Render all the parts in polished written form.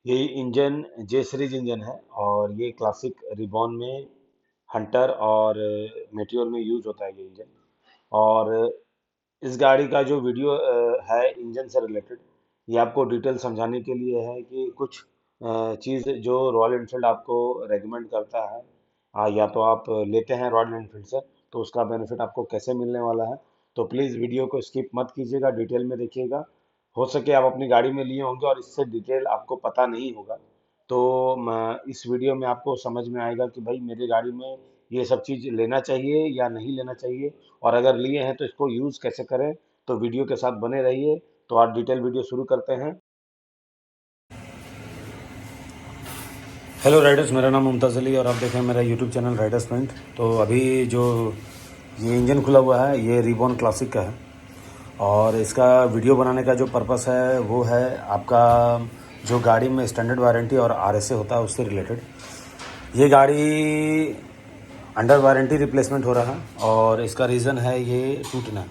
ये इंजन जे series engine है और ये क्लासिक रिबॉन में हंटर और मेटियोर में यूज होता है ये इंजन। और इस गाड़ी का जो वीडियो है इंजन से रिलेटेड, ये आपको डिटेल समझाने के लिए है कि कुछ चीज़ जो रॉयल एनफील्ड आपको रेकमेंड करता है, या तो आप लेते हैं रॉयल एनफील्ड से, तो उसका बेनिफिट आपको कैसे मिलने वाला है। तो प्लीज़ वीडियो को स्किप मत कीजिएगा, डिटेल में देखिएगा। हो सके आप अपनी गाड़ी में लिए होंगे और इससे डिटेल आपको पता नहीं होगा, तो इस वीडियो में आपको समझ में आएगा कि भाई मेरी गाड़ी में ये सब चीज़ लेना चाहिए या नहीं लेना चाहिए, और अगर लिए हैं तो इसको यूज़ कैसे करें। तो वीडियो के साथ बने रहिए। तो आज डिटेल वीडियो शुरू करते हैं। हेलो राइडर्स, मेरा नाम मुमताज़ अली और आप देख रहे हैं मेरा यूट्यूब चैनल राइडर्स पॉइंट। तो अभी जो ये इंजन खुला हुआ है ये रिबॉन क्लासिक का है, और इसका वीडियो बनाने का जो पर्पस है वो है आपका जो गाड़ी में स्टैंडर्ड वारंटी और आरएसए होता है उससे रिलेटेड। ये गाड़ी अंडर वारंटी रिप्लेसमेंट हो रहा है और इसका रीज़न है ये टूटना।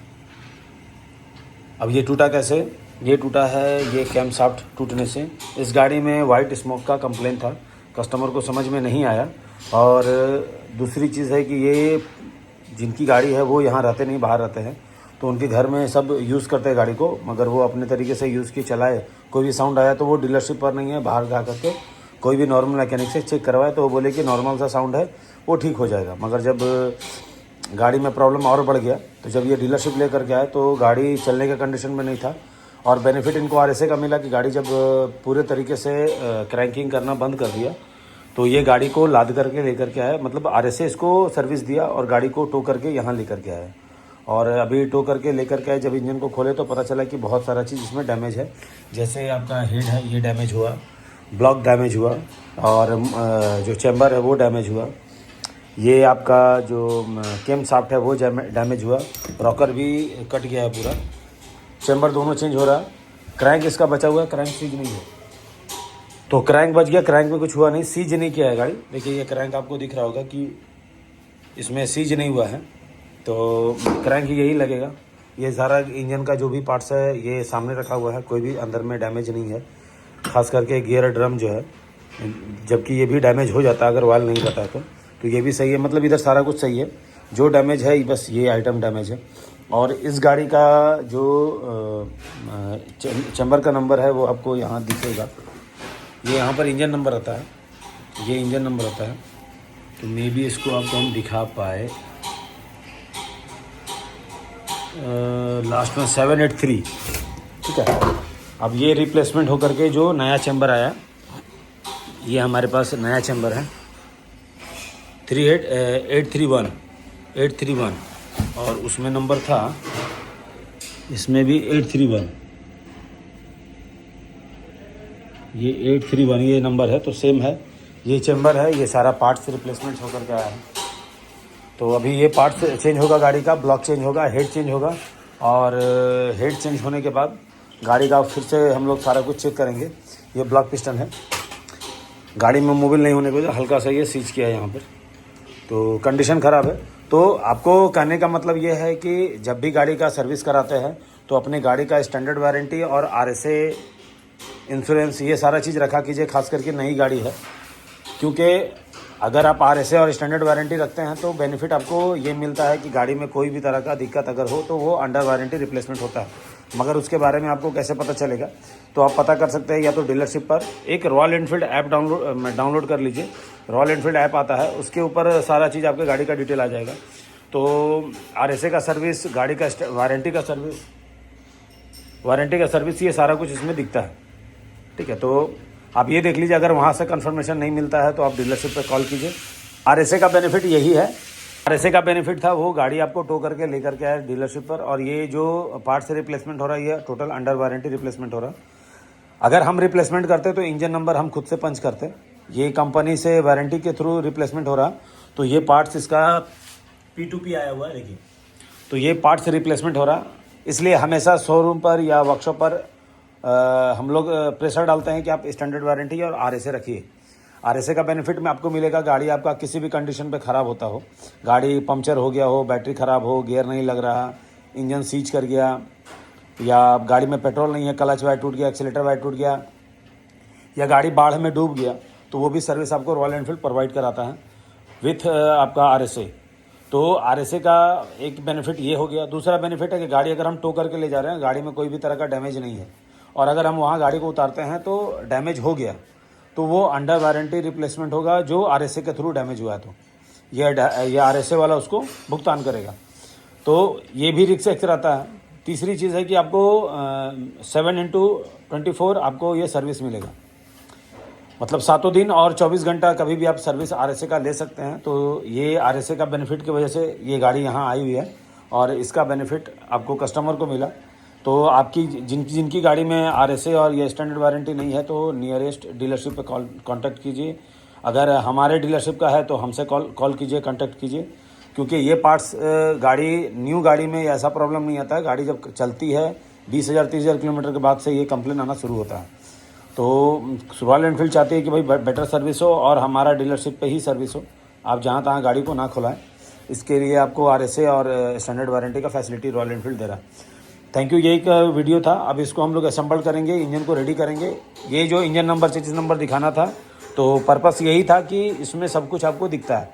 अब ये टूटा कैसे? ये टूटा है ये कैम शाफ्ट टूटने से। इस गाड़ी में वाइट स्मोक का कंप्लेंट था, कस्टमर को समझ में नहीं आया। और दूसरी चीज़ है कि ये जिनकी गाड़ी है वो यहाँ रहते नहीं, बाहर रहते हैं, तो उनके घर में सब यूज़ करते हैं गाड़ी को, मगर वो अपने तरीके से यूज़ की चलाए। कोई भी साउंड आया तो वो डीलरशिप पर नहीं है, बाहर जा करके कोई भी नॉर्मल मैकेनिक से चेक करवाए तो वो बोले कि नॉर्मल सा साउंड है, वो ठीक हो जाएगा। मगर जब गाड़ी में प्रॉब्लम और बढ़ गया तो जब ये डीलरशिप लेकर के आए तो गाड़ी चलने के कंडीशन में नहीं था। और बेनिफिट इनको आरएसए का मिला कि गाड़ी जब पूरे तरीके से क्रैंकिंग करना बंद कर दिया तो ये गाड़ी को लाद करके लेकर के आया, मतलब आरएसए इसको सर्विस दिया और गाड़ी को टो करके यहाँ लेकर के आया। और अभी टो करके लेकर के आए, जब इंजन को खोले तो पता चला कि बहुत सारा चीज़ इसमें डैमेज है। जैसे आपका हेड है ये डैमेज हुआ, ब्लॉक डैमेज हुआ, और जो चैम्बर है वो डैमेज हुआ, ये आपका जो केम शाफ्ट है वो डैमेज हुआ, रॉकर भी कट गया है पूरा, चैम्बर दोनों चेंज हो रहा है। क्रैंक इसका बचा हुआ है, क्रैंक सीज नहीं है। तो क्रैंक बच गया, क्रैंक में कुछ हुआ नहीं, सीज नहीं किया है गाड़ी। देखिए ये क्रैंक आपको दिख रहा होगा कि इसमें सीज नहीं हुआ है, तो क्रैंक यही लगेगा। ये सारा इंजन का जो भी पार्ट्स है ये सामने रखा हुआ है, कोई भी अंदर में डैमेज नहीं है। खास करके गियर ड्रम जो है, जबकि ये भी डैमेज हो जाता है अगर वाल नहीं रहता है तो ये भी सही है। मतलब इधर सारा कुछ सही है, जो डैमेज है बस ये आइटम डैमेज है। और इस गाड़ी का जो चैम्बर का नंबर है वो आपको यहाँ दिखेगा। ये यहाँ पर इंजन नंबर आता है, ये इंजन नंबर आता है। तो मे बी इसको आपको हम दिखा पाए, लास्ट में 783, ठीक है। अब ये रिप्लेसमेंट होकर के जो नया चैम्बर आया, ये हमारे पास नया चैम्बर है 831, और उसमें नंबर था, इसमें भी 831, ये 831 ये नंबर है, तो सेम है। ये चैम्बर है, ये सारा पार्ट्स रिप्लेसमेंट होकर के आया है। तो अभी ये पार्ट्स चेंज होगा, गाड़ी का ब्लॉक चेंज होगा, हेड चेंज होगा, और हेड चेंज होने के बाद गाड़ी का फिर से हम लोग सारा कुछ चेक करेंगे। ये ब्लॉक पिस्टन है, गाड़ी में मोबिल नहीं होने की वजह हल्का सा ये सीज किया है यहाँ पर, तो कंडीशन ख़राब है। तो आपको कहने का मतलब ये है कि जब भी गाड़ी का सर्विस कराते हैं तो अपनी गाड़ी का स्टैंडर्ड वारंटी और आरएसए, इंश्योरेंस, ये सारा चीज़ रखा कीजिए, खास करके नई गाड़ी है। क्योंकि अगर आप आरएसए और स्टैंडर्ड वारंटी रखते हैं तो बेनिफिट आपको ये मिलता है कि गाड़ी में कोई भी तरह का दिक्कत अगर हो तो वो अंडर वारंटी रिप्लेसमेंट होता है। मगर उसके बारे में आपको कैसे पता चलेगा? तो आप पता कर सकते हैं या तो डीलरशिप पर, एक रॉयल एनफील्ड ऐप डाउनलोड कर लीजिए। रॉयल एनफील्ड ऐप आता है, उसके ऊपर सारा चीज़ आपके गाड़ी का डिटेल आ जाएगा। तो आरएसए का सर्विस, गाड़ी का वारंटी का सर्विस, ये सारा कुछ इसमें दिखता है, ठीक है। तो आप ये देख लीजिए, अगर वहाँ से कंफर्मेशन नहीं मिलता है तो आप डीलरशिप पे कॉल कीजिए। आरएसए का बेनिफिट यही है, आरएसए का बेनिफिट था वो गाड़ी आपको टो करके लेकर के आए डीलरशिप पर, और ये जो पार्ट से रिप्लेसमेंट हो रहा है ये टोटल अंडर वारंटी रिप्लेसमेंट हो रहा है। अगर हम रिप्लेसमेंट करते तो इंजन नंबर हम खुद से पंच करते, ये कंपनी से वारंटी के थ्रू रिप्लेसमेंट हो रहा, तो ये पार्ट्स इसका P2P आया हुआ है, देखिए। तो ये पार्ट्स रिप्लेसमेंट हो रहा, इसलिए हमेशा शोरूम पर या वर्कशॉप पर हम लोग प्रेशर डालते हैं कि आप स्टैंडर्ड वारंटी और आरएसए रखिए। आरएसए का बेनिफिट में आपको मिलेगा, गाड़ी आपका किसी भी कंडीशन पे ख़राब होता हो, गाड़ी पंक्चर हो गया हो, बैटरी ख़राब हो, गियर नहीं लग रहा, इंजन सीज कर गया, या गाड़ी में पेट्रोल नहीं है, क्लच वायर टूट गया, एक्सीलेटर वायर टूट गया, या गाड़ी बाढ़ में डूब गया तो वो भी सर्विस आपको रॉयल एनफील्ड प्रोवाइड कराता है विथ आपका RSA। तो RSA का एक बेनिफिट ये हो गया। दूसरा बेनिफिट है कि गाड़ी अगर हम टो करके ले जा रहे हैं, गाड़ी में कोई भी तरह का डैमेज नहीं है, और अगर हम वहाँ गाड़ी को उतारते हैं तो डैमेज हो गया तो वो अंडर वारंटी रिप्लेसमेंट होगा जो RSA के थ्रू डैमेज हुआ है, तो ये RSA वाला उसको भुगतान करेगा। तो ये भी रिस्क एक रहता है। तीसरी चीज़ है कि आपको 7/24 आपको ये सर्विस मिलेगा, मतलब 7 दिन और 24 घंटा कभी भी आप सर्विस RSA का ले सकते हैं। तो ये RSA का बेनिफिट की वजह से ये गाड़ी यहाँ आई हुई है और इसका बेनिफिट आपको कस्टमर को मिला। तो आपकी जिनकी गाड़ी में RSA और ये स्टैंडर्ड वारंटी नहीं है तो नियरेस्ट डीलरशिप पे कांटेक्ट कीजिए। अगर हमारे डीलरशिप का है तो हमसे कॉल कीजिए, कांटेक्ट कीजिए, क्योंकि ये पार्ट्स गाड़ी न्यू गाड़ी में ऐसा प्रॉब्लम नहीं आता है। गाड़ी जब चलती है 20,000 30,000 किलोमीटर के बाद से ये कंप्लेन आना शुरू होता है। तो रॉयल एनफील्ड चाहती है कि भाई बेटर सर्विस हो और हमारा डीलरशिप पे ही सर्विस हो, आप जहाँ तहाँ गाड़ी को ना खुलाएं। इसके लिए आपको RSA और स्टैंडर्ड वारंटी का फैसिलिटी रॉयल एनफील्ड दे रहा है। Thank you. यही एक वीडियो था। अब इसको हम लोग असेंबल करेंगे, इंजन को रेडी करेंगे। ये जो इंजन नंबर चेसिस नंबर दिखाना था, तो पर्पस यही था कि इसमें सब कुछ आपको दिखता है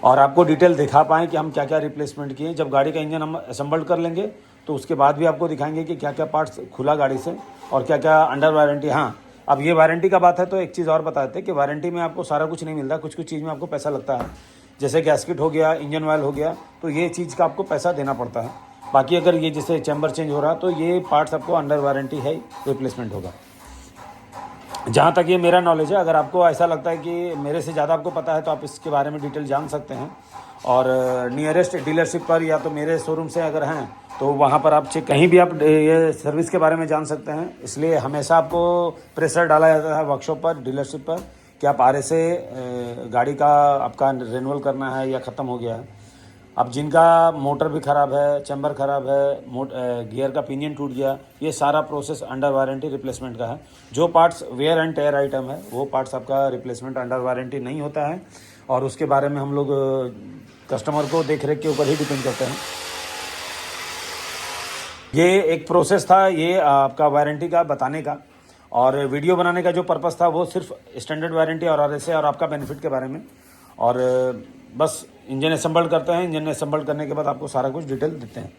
और आपको डिटेल दिखा पाएँ कि हम क्या क्या रिप्लेसमेंट किए। जब गाड़ी का इंजन हम असेंबल कर लेंगे तो उसके बाद भी आपको दिखाएंगे कि क्या क्या पार्ट्स खुला गाड़ी से और क्या क्या अंडर वारंटी। हाँ, अब ये वारंटी का बात है तो एक चीज़ और बता देते हैं कि वारंटी में आपको सारा कुछ नहीं मिलता, कुछ कुछ चीज़ में आपको पैसा लगता है। जैसे गैस्केट हो गया, इंजन ऑयल हो गया, तो ये चीज़ का आपको पैसा देना पड़ता है। बाकी अगर ये जैसे चैम्बर चेंज हो रहा तो ये पार्ट्स आपको अंडर वारंटी है, रिप्लेसमेंट होगा। जहाँ तक ये मेरा नॉलेज है, अगर आपको ऐसा लगता है कि मेरे से ज़्यादा आपको पता है तो आप इसके बारे में डिटेल जान सकते हैं। और नियरेस्ट डीलरशिप पर या तो मेरे शोरूम से अगर हैं तो वहाँ पर आप चेक कहीं भी आप ये सर्विस के बारे में जान सकते हैं। इसलिए हमेशा आपको प्रेशर डाला जाता है वर्कशॉप पर, डीलरशिप पर, कि आप RSA गाड़ी का आपका रिन्यूअल करना है या ख़त्म हो गया है। अब जिनका मोटर भी ख़राब है, चैम्बर ख़राब है, गियर का पिनियन टूट गया, ये सारा प्रोसेस अंडर वारंटी रिप्लेसमेंट का है। जो parts wear and tear item है वो पार्ट्स आपका रिप्लेसमेंट अंडर वारंटी नहीं होता है और उसके बारे में हम लोग कस्टमर को देख रेख के ऊपर ही डिपेंड करते हैं। ये एक प्रोसेस था ये आपका वारंटी का बताने का, और वीडियो बनाने का जो पर्पस था वो सिर्फ स्टैंडर्ड वारंटी और RSA और आपका बेनिफिट के बारे में। और बस इंजन असेंबल करते हैं, इंजन असेंबल करने के बाद आपको सारा कुछ डिटेल देते हैं।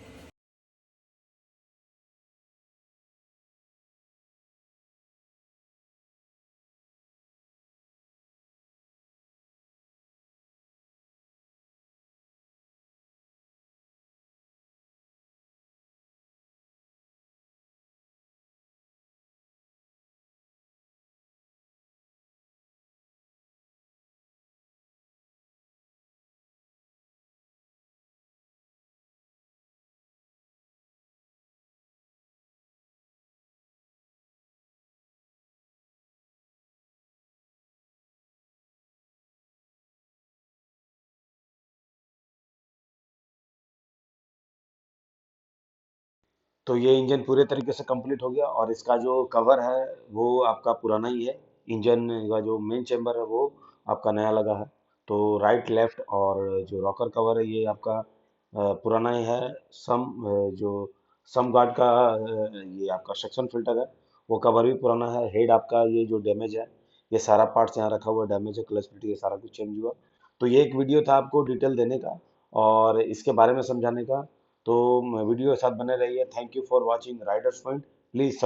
तो ये इंजन पूरे तरीके से कंप्लीट हो गया और इसका जो कवर है वो आपका पुराना ही है। इंजन का जो मेन चेम्बर है वो आपका नया लगा है। तो राइट लेफ्ट और जो रॉकर कवर है ये आपका पुराना ही है। जो सम गार्ड का ये आपका सेक्शन फिल्टर है वो कवर भी पुराना है। हेड आपका ये जो डैमेज है, ये सारा पार्ट्स यहाँ रखा हुआ डैमेज है, क्लच प्लेट ये सारा कुछ चेंज हुआ। तो ये एक वीडियो था आपको डिटेल देने का और इसके बारे में समझाने का। तो वीडियो के साथ बने रहिए। Thank you for watching Riders point. Please